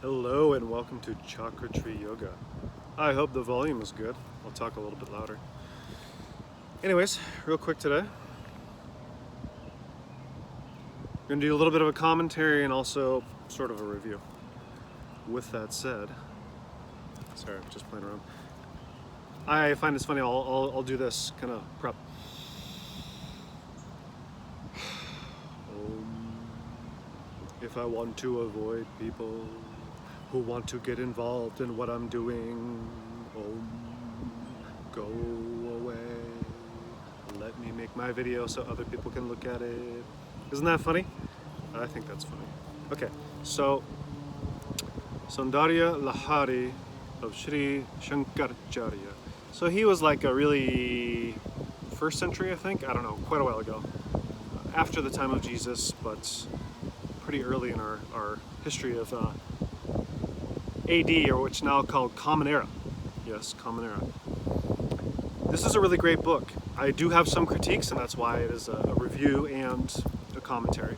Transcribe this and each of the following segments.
Hello and welcome to Chakra Tree Yoga. I hope the volume is good. I'll talk a little bit louder. Anyways, real quick today. I'm going to do a little bit of a commentary and also sort of a review. With that said, sorry, I'm just playing around. I find this funny, I'll do this kind of prep. If I want to avoid people who want to get involved in what I'm doing, go away. Let me make my video so other people can look at it. Isn't that funny? I think that's funny. Okay, so Saundarya Lahari of Sri Shankaracarya. So he was like a really first century, I think, I don't know, quite a while ago. After the time of Jesus, but pretty early in our history of AD, or what's now called Common Era. Yes, Common Era. This is a really great book. I do have some critiques, and that's why it is a review and a commentary.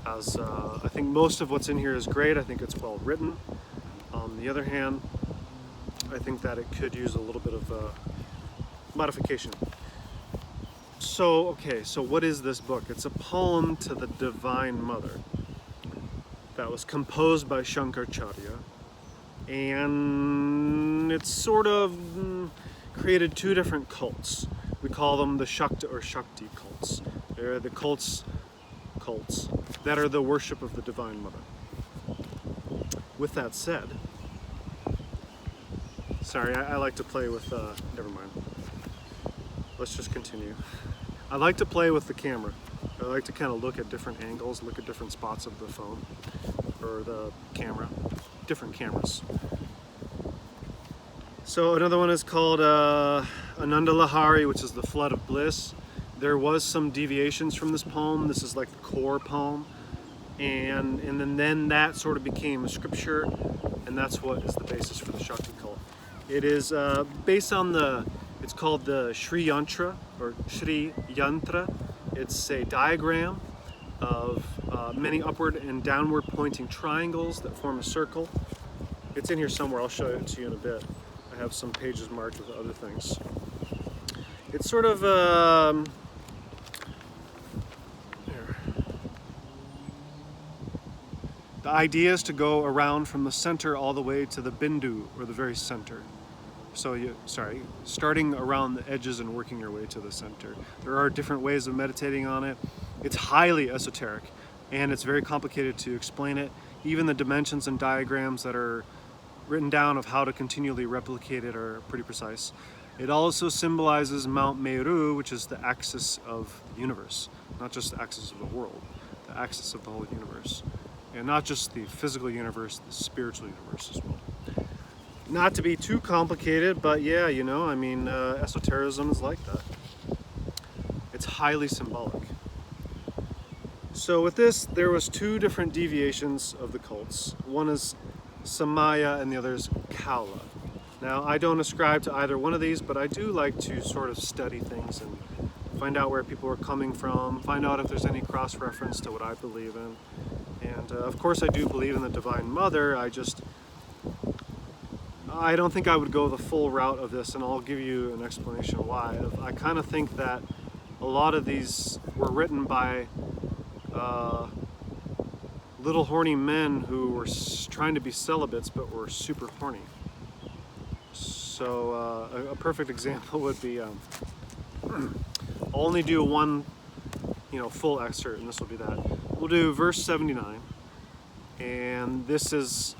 As I think most of what's in here is great. I think it's well written. On the other hand, I think that it could use a little bit of modification. So, okay, so what is this book? It's a poem to the Divine Mother that was composed by Shankaracharya, and it's sort of created two different cults. We call them the Shakti or Shakti cults. They're the cults that are the worship of the Divine Mother. With that said, sorry, I like to play with, never mind. Let's just continue. I like to play with the camera. I like to kind of look at different angles, look at different spots of the phone or the camera, different cameras. So another one is called Ananda Lahari, which is the flood of bliss. There was some deviations from this poem. This is like the core poem. And then that sort of became a scripture, and that's what is the basis for the Shakti cult. It is based on it's called the Sri Yantra, or Sri Yantra. It's a diagram of many upward and downward pointing triangles that form a circle. It's in here somewhere, I'll show it to you in a bit. I have some pages marked with other things. It's sort of, here. The idea is to go around from the center all the way to the bindu, or the very center. So starting around the edges and working your way to the center. There are different ways of meditating on it. It's highly esoteric, and it's very complicated to explain it. Even the dimensions and diagrams that are written down of how to continually replicate it are pretty precise. It also symbolizes Mount Meru, which is the axis of the universe, not just the axis of the world, the axis of the whole universe. And not just the physical universe, the spiritual universe as well. Not to be too complicated, but yeah, you know, I mean, esotericism is like that. It's highly symbolic. So with this, there was two different deviations of the cults. One is Samaya and the other is Kaula. Now, I don't ascribe to either one of these, but I do like to sort of study things and find out where people are coming from, find out if there's any cross-reference to what I believe in. And of course I do believe in the Divine Mother. I don't think I would go the full route of this, and I'll give you an explanation why. I kind of think that a lot of these were written by little horny men who were trying to be celibates but were super horny. So a perfect example would be, I'll only do one, full excerpt, and this will be that. We'll do verse 79, and this is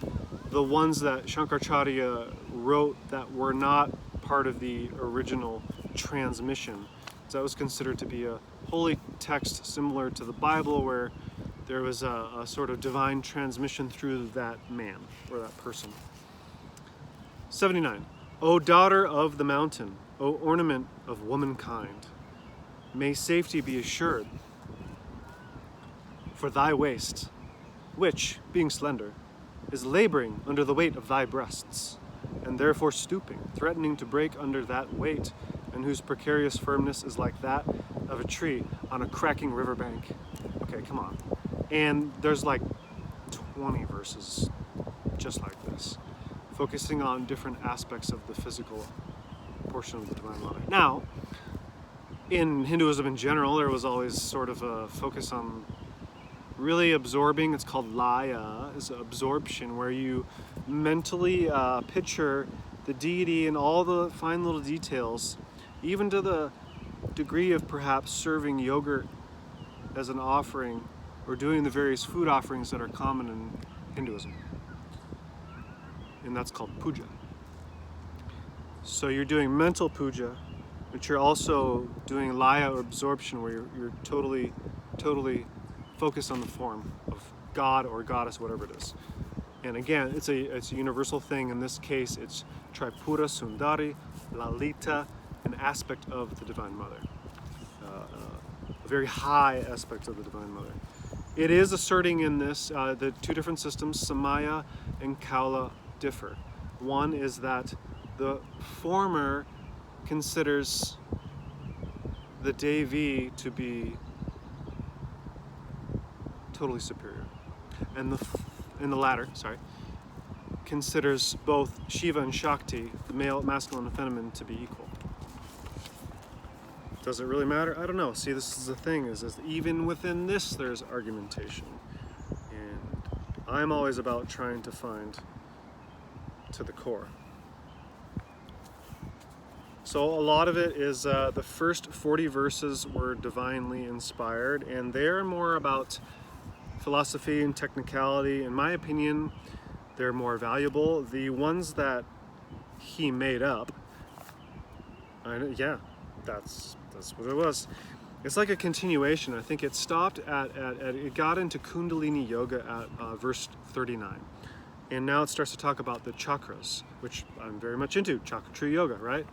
the ones that Shankaracharya wrote that were not part of the original transmission. So that was considered to be a holy text similar to the Bible, where there was a sort of divine transmission through that man or that person. 79. O daughter of the mountain, O ornament of womankind, may safety be assured for thy waist, which, being slender, is laboring under the weight of thy breasts, and therefore stooping, threatening to break under that weight, and whose precarious firmness is like that of a tree on a cracking riverbank. Okay, come on. And there's like 20 verses just like this, focusing on different aspects of the physical portion of the Divine Mother. Now, in Hinduism in general, there was always sort of a focus on really absorbing. It's called laya, is absorption, where you mentally picture the deity and all the fine little details, even to the degree of perhaps serving yogurt as an offering or doing the various food offerings that are common in Hinduism. And that's called puja. So you're doing mental puja, but you're also doing laya or absorption, where you're totally focused on the form of God or goddess, whatever it is. And again, it's a universal thing. In this case, it's Tripura, Sundari, Lalita, an aspect of the Divine Mother. A very high aspect of the Divine Mother. It is asserting in this, the two different systems, Samaya and Kaula, differ. One is that the former considers the Devi to be totally superior, and the latter, considers both Shiva and Shakti, the male, masculine, and feminine, to be equal. Does it really matter? I don't know. See, this is the thing, is even within this there's argumentation, and I'm always about trying to find to the core. So a lot of it is the first 40 verses were divinely inspired, and they're more about philosophy and technicality. In my opinion, they're more valuable. The ones that he made up, that's what it was. It's like a continuation. I think it stopped at it got into Kundalini Yoga at verse 39. And now it starts to talk about the chakras, which I'm very much into, chakra tree yoga, right?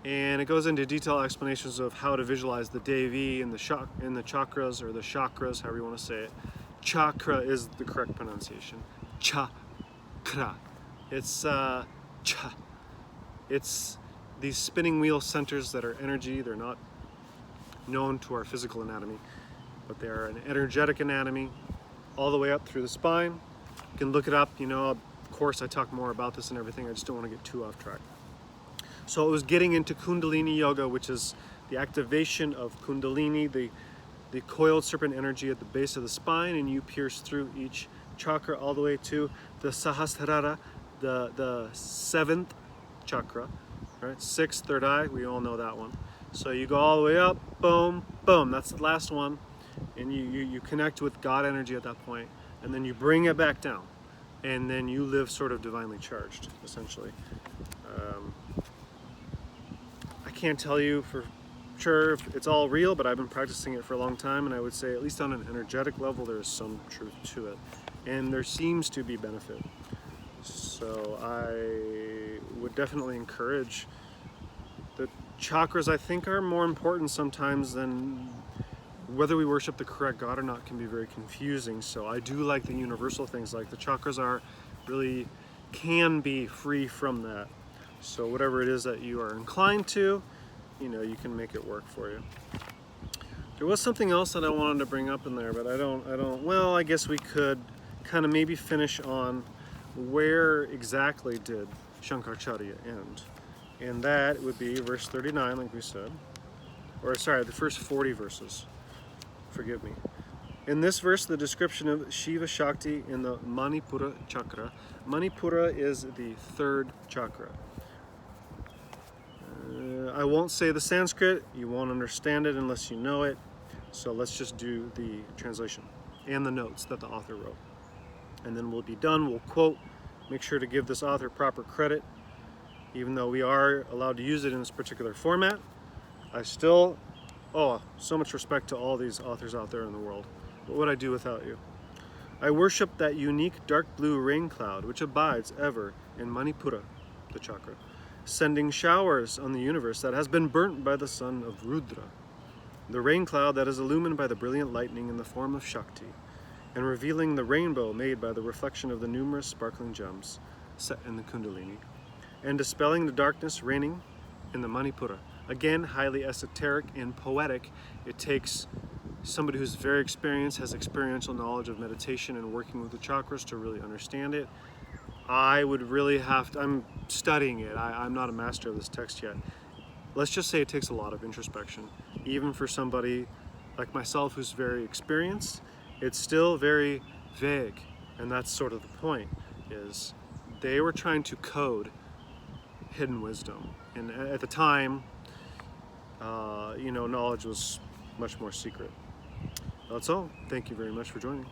And it goes into detailed explanations of how to visualize the Devi and the chakras, or the chakras, however you want to say it. Chakra is the correct pronunciation. Chakra. It's It's these spinning wheel centers that are energy. They're not known to our physical anatomy, but they are an energetic anatomy all the way up through the spine. You can look it up, of course I talk more about this and everything. I just don't want to get too off track. So it was getting into Kundalini Yoga, which is the activation of Kundalini, the coiled serpent energy at the base of the spine, and you pierce through each chakra all the way to the Sahasrara, the seventh chakra, right? Sixth, third eye, we all know that one. So you go all the way up, boom, boom, that's the last one, and you connect with God energy at that point, and then you bring it back down, and then you live sort of divinely charged, essentially. I can't tell you for sure if it's all real, but I've been practicing it for a long time, and I would say at least on an energetic level there is some truth to it, and there seems to be benefit. So I would definitely encourage. The chakras, I think, are more important sometimes than whether we worship the correct God or not. Can be very confusing. So I do like the universal things, like the chakras are really can be free from that. So whatever it is that you are inclined to, you can make it work for you. There was something else that I wanted to bring up in there, but I don't, well, I guess we could kind of maybe finish on where exactly did Shankaracarya end. And that would be verse 39, like we said. Or sorry, the first 40 verses. Forgive me. In this verse, the description of Shiva Shakti in the Manipura chakra. Manipura is the third chakra. I won't say the Sanskrit. You won't understand it unless you know it. So let's just do the translation and the notes that the author wrote. And then we'll be done. We'll quote. Make sure to give this author proper credit. Even though we are allowed to use it in this particular format, I still, so much respect to all these authors out there in the world. What would I do without you? I worship that unique dark blue rain cloud which abides ever in Manipura, the chakra, sending showers on the universe that has been burnt by the sun of Rudra, the rain cloud that is illumined by the brilliant lightning in the form of Shakti, and revealing the rainbow made by the reflection of the numerous sparkling gems set in the Kundalini, and dispelling the darkness reigning in the Manipura. Again, highly esoteric and poetic. It takes somebody who's very experienced, has experiential knowledge of meditation and working with the chakras to really understand it. I would really have to, I'm studying it. I'm not a master of this text yet. Let's just say it takes a lot of introspection. Even for somebody like myself who's very experienced, it's still very vague. And that's sort of the point, is they were trying to code hidden wisdom. And at the time, knowledge was much more secret. That's all. Thank you very much for joining.